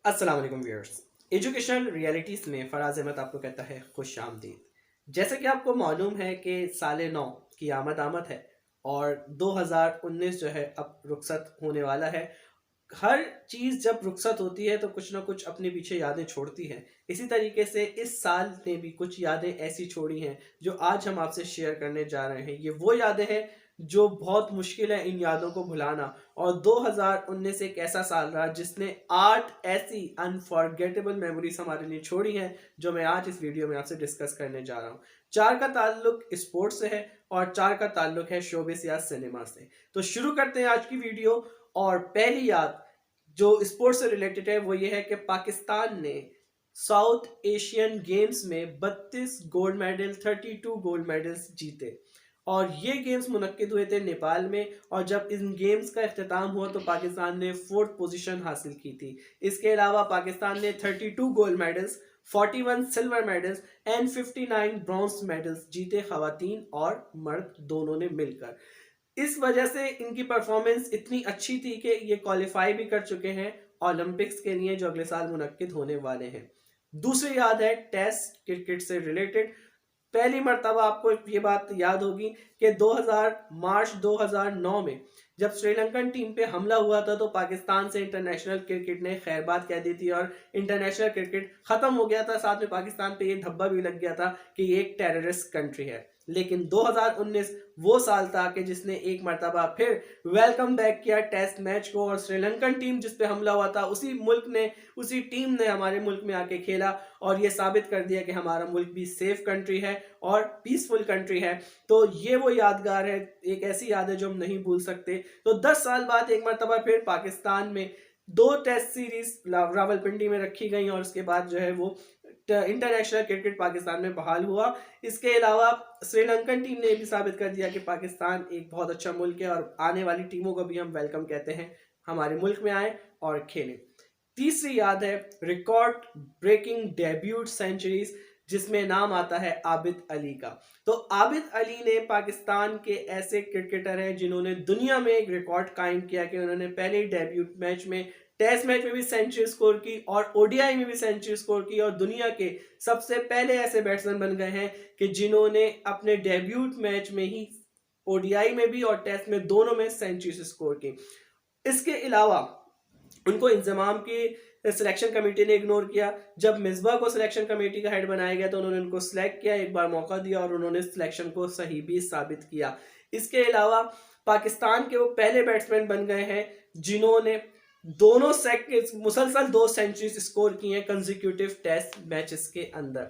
अस्सलाम वालेकुम viewers. Educational realities में फ़राज़ अहमद आपको कहता है खुश आमदीद। जैसे कि आपको मालूम है कि साले नौ की आमद है और 2019 जो है अब रुखसत होने वाला है। हर चीज़ जब रुखसत होती है तो कुछ ना कुछ अपने पीछे यादें छोड़ती है। इसी तरीके से इस साल ने भी कुछ यादें ऐसी छोड़ी हैं जो आज हम आपसे शेयर करने जा रहे हैं। ये वो यादें हैं जो बहुत मुश्किल है इन यादों को भुलाना। और 2019 एक ऐसा साल रहा जिसने 8 ऐसी अनफॉरगेटेबल मेमोरीज हमारे लिए छोड़ी हैं जो मैं आज इस वीडियो में आपसे डिस्कस करने जा रहा हूँ। 4 का ताल्लुक स्पोर्ट्स से है और 4 का ताल्लुक है शोबिस या सिनेमा से। तो शुरू करते हैं आज की वीडियो। और पहली याद जो स्पोर्ट्स से रिलेटेड है वो ये है कि पाकिस्तान ने साउथ एशियन गेम्स में 32 गोल्ड मेडल 32 गोल्ड मेडल्स जीते। और ये गेम्स मुनक्किद हुए थे नेपाल में और जब इन गेम्स का इख्तिताम हुआ तो पाकिस्तान ने 4th पोजीशन हासिल की थी। इसके अलावा पाकिस्तान ने 32 gold medals 41 silver medals and 59 bronze medals जीते, खवातीन और मर्द दोनों ने मिलकर। इस वजह से इनकी परफॉर्मेंस इतनी अच्छी थी कि ये क्वालिफाई भी कर चुके हैं ओलंपिक्स के लिए जो अगले साल मुनक्किद होने वाले हैं। दूसरी याद है टेस्ट क्रिकेट से रिलेटेड। पहली मर्तबा आपको ये बात याद होगी कि 2000 मार्च 2009 में जब श्रीलंकन टीम पे हमला हुआ था तो पाकिस्तान से इंटरनेशनल क्रिकेट ने खैरबाद कह दी थी और इंटरनेशनल क्रिकेट खत्म हो गया था। साथ में पाकिस्तान पे ये धब्बा भी लग गया था कि ये एक टेररिस्ट कंट्री है। लेकिन 2019 वो साल था कि जिसने एक मर्तबा फिर वेलकम बैक किया टेस्ट मैच को और श्रीलंकन टीम जिस पे हमला हुआ था उसी मुल्क ने उसी टीम ने हमारे मुल्क में आके खेला और ये साबित कर दिया कि हमारा मुल्क भी सेफ कंट्री है और पीसफुल कंट्री है। तो ये वो यादगार है, एक ऐसी याद है जो हम नहीं भूल सकते। तो 10 साल बाद एक मरतबा फिर पाकिस्तान में 2 टेस्ट सीरीज रावलपिंडी में रखी गई और उसके बाद जो है वो इंटरनेशनल क्रिकेट पाकिस्तान में बहाल हुआ। इसके अलावा श्रीलंकन टीम ने भी साबित कर दिया कि पाकिस्तान एक बहुत अच्छा मुल्क है और आने वाली टीमों को भी हम वेलकम कहते हैं, हमारे मुल्क में आए और खेलें। तीसरी याद है रिकॉर्ड ब्रेकिंग डेब्यूट सेंचुरीज जिसमें नाम आता है आबिद अली का। तो आबिद अली ने पाकिस्तान के ऐसे क्रिकेटर हैं जिन्होंने दुनिया में एक रिकॉर्ड कायम किया कि उन्होंने पहले डेब्यूट मैच में टेस्ट मैच में भी सेंचुरी स्कोर की और ओडीआई में भी सेंचुरी स्कोर की और दुनिया के सबसे पहले ऐसे बैट्समैन बन गए हैं कि जिन्होंने अपने डेब्यूट मैच में ही ओडीआई में भी और टेस्ट में दोनों में सेंचुरी स्कोर की। इसके अलावा उनको इंजमाम की सिलेक्शन कमेटी ने इग्नोर किया। जब मिसबा को सिलेक्शन कमेटी का हेड बनाया गया तो उन्होंने उनको सिलेक्ट किया, एक बार मौका दिया और उन्होंने सिलेक्शन को सही भी साबित किया। इसके अलावा पाकिस्तान के वो पहले बैट्समैन बन गए हैं जिन्होंने दोनों मुसलसल 2 सेंचुरी स्कोर की हैं कंसेक्यूटिव टेस्ट मैचेस के अंदर।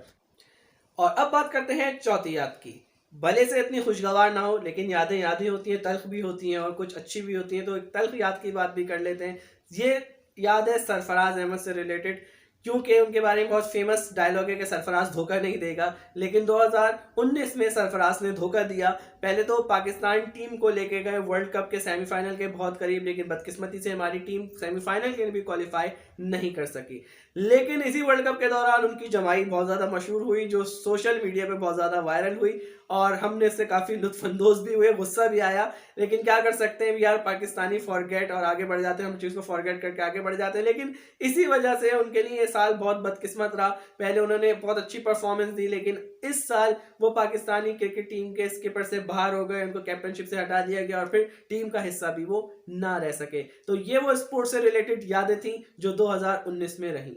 और अब बात करते हैं चौथी याद की। भले से इतनी खुशगवार ना हो लेकिन यादें याद ही होती हैं, तल्ख भी होती हैं और कुछ अच्छी भी होती हैं। तो एक तल्ख याद की बात भी कर लेते हैं। ये याद है सरफराज अहमद से रिलेटेड, क्योंकि उनके बारे में बहुत फेमस डायलॉग है कि सरफराज धोखा नहीं देगा। लेकिन 2019 में सरफराज ने धोखा दिया। पहले तो पाकिस्तान टीम को लेके गए वर्ल्ड कप के सेमीफाइनल के बहुत करीब, लेकिन बदकिस्मती से हमारी टीम सेमीफाइनल के लिए भी क्वालिफाई नहीं कर सकी। लेकिन इसी वर्ल्ड कप के दौरान उनकी जमाई बहुत ज़्यादा मशहूर हुई जो सोशल मीडिया पे बहुत ज़्यादा वायरल हुई और हमने इससे काफ़ी लुत्फानंदोज भी हुए, गुस्सा भी आया। लेकिन क्या कर सकते हैं, वी आर पाकिस्तानी, फॉरगेट और आगे बढ़ जाते हैं, हम चीज़ को फॉरगेट करके आगे बढ़ जाते हैं। लेकिन इसी वजह से उनके लिए ये साल बहुत बदकिस्मत रहा। पहले उन्होंने बहुत अच्छी परफॉर्मेंस दी लेकिन इस साल वो पाकिस्तानी क्रिकेट टीम के स्किपर से बाहर हो गए, उनको कैप्टनशिप से हटा दिया गया और फिर टीम का हिस्सा भी वो ना रह सके। तो ये वो स्पोर्ट्स से रिलेटेड यादें थी जो 2019 में रही।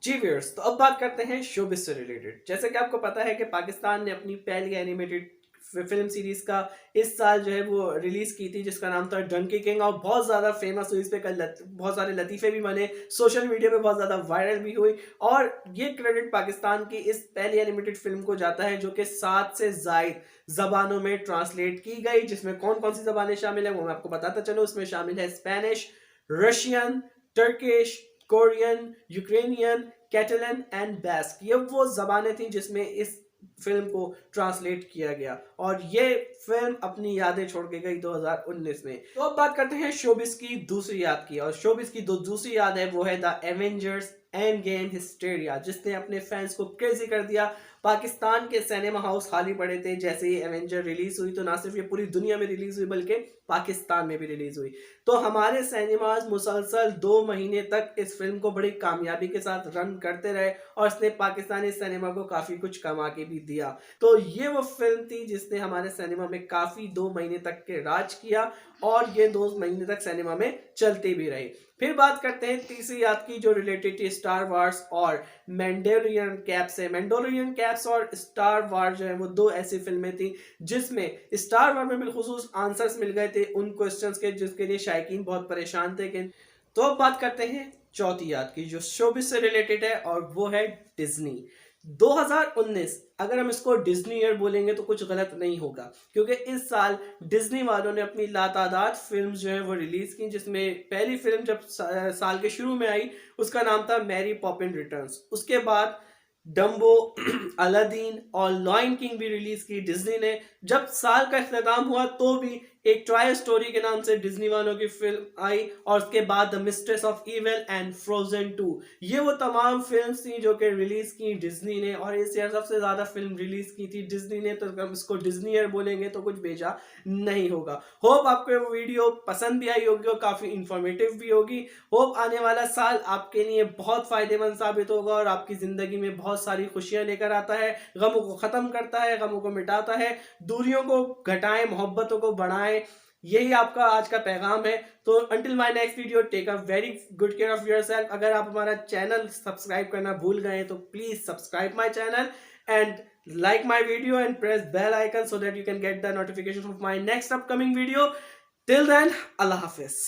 जी व्यूअर्स, तो अब बात करते हैं शोबिस से रिलेटेड। जैसे कि आपको पता है कि पाकिस्तान ने अपनी पहली एनिमेटेड फिल्म सीरीज का इस साल जो है वो रिलीज की थी जिसका नाम था डंकी किंग और बहुत ज़्यादा फेमस हुई। इस पे बहुत सारे लतीफ़े भी बने, सोशल मीडिया पे बहुत ज़्यादा वायरल भी हुई और ये क्रेडिट पाकिस्तान की इस पहली एनिमेटेड फिल्म को जाता है जो कि 7 से ज़ायद ज़बानों में ट्रांसलेट की गई। जिसमें कौन कौन सी ज़बानें शामिल है वो मैं आपको बताता चलूँ। उसमें शामिल है Spanish, Russian, Turkish, Korean, Ukrainian, Catalan and Basque. ये वो जबानें थी जिसमें इस फिल्म को ट्रांसलेट किया गया और ये फिल्म अपनी यादें छोड़ के गई 2019 में। तो अब बात करते हैं शोबिस की दूसरी याद की और शोबिस की दूसरी याद है वो है the Avengers end game hysteria जिसने अपने फैंस को क्रेजी कर दिया। पाकिस्तान के सिनेमा हाउस खाली पड़े थे। जैसे ही एवेंजर रिलीज हुई तो ना सिर्फ ये पूरी दुनिया में रिलीज हुई बल्कि पाकिस्तान में भी रिलीज हुई। तो हमारे सिनेमाज मुसलसल 2 महीने तक इस फिल्म को बड़ी कामयाबी के साथ रन करते रहे और इसने पाकिस्तानी सिनेमा को काफ़ी कुछ कमा के भी दिया। तो ये वो फिल्म थी जिसने हमारे सिनेमा में काफ़ी 2 महीने तक के राज किया और ये 2 महीने तक सिनेमा में चलती भी रही। फिर बात करते हैं तीसरी याद की जो रिलेटेड थी स्टार वार्स और मैंडोरियन कैप से। मैंडोरियन कैप्स और स्टार वार जो है वो 2 ऐसी फिल्में थी जिसमें स्टार वार में बिलखुसूस आंसर्स मिल गए थे उन क्वेश्चंस के जिसके लिए शायकीन बहुत परेशान थे। तो अब बात करते हैं चौथी याद की जो शोबिस से रिलेटेड है और वो है डिज्नी। 2019 अगर हम इसको डिज्नी ईयर बोलेंगे तो कुछ गलत नहीं होगा क्योंकि इस साल डिज्नी वालों ने अपनी लातादाद फिल्म्स जो है वो रिलीज की, जिसमें पहली फिल्म जब साल के शुरू में आई उसका नाम था मैरी पॉपिन रिटर्न्स। उसके बाद डम्बो, अलादीन और लॉयन किंग भी रिलीज की डिज्नी ने। जब साल का इख्तिताम हुआ तो भी एक ट्राई स्टोरी के नाम से डिज्नी वालों की फिल्म आई और उसके बाद the mistress of evil and frozen 2। ये वो तमाम फिल्म्स थी जो कि रिलीज की डिज्नी ने और इस ईयर सबसे ज्यादा फिल्म रिलीज की थी डिज्नी ने। तो हम इसको डिज्नी ईयर बोलेंगे तो कुछ बेजा नहीं होगा। होप आपको वो वीडियो पसंद भी आई होगी और काफी इंफॉर्मेटिव भी होगी। होप आने वाला साल आपके लिए बहुत फायदेमंद साबित होगा और आपकी जिंदगी में बहुत सारी खुशियां लेकर आता है, गमों को खत्म करता है, गमों को मिटाता है, दूरियों को घटाएं, मोहब्बतों को बढ़ाएं। यही आपका आज का पैगाम है। तो until my next video take a very good care of yourself. अगर आप हमारा चैनल सब्सक्राइब करना भूल गए तो please subscribe my channel and like my video and press bell icon so that you can get the notification of my next upcoming video. Till then, Allah Hafiz.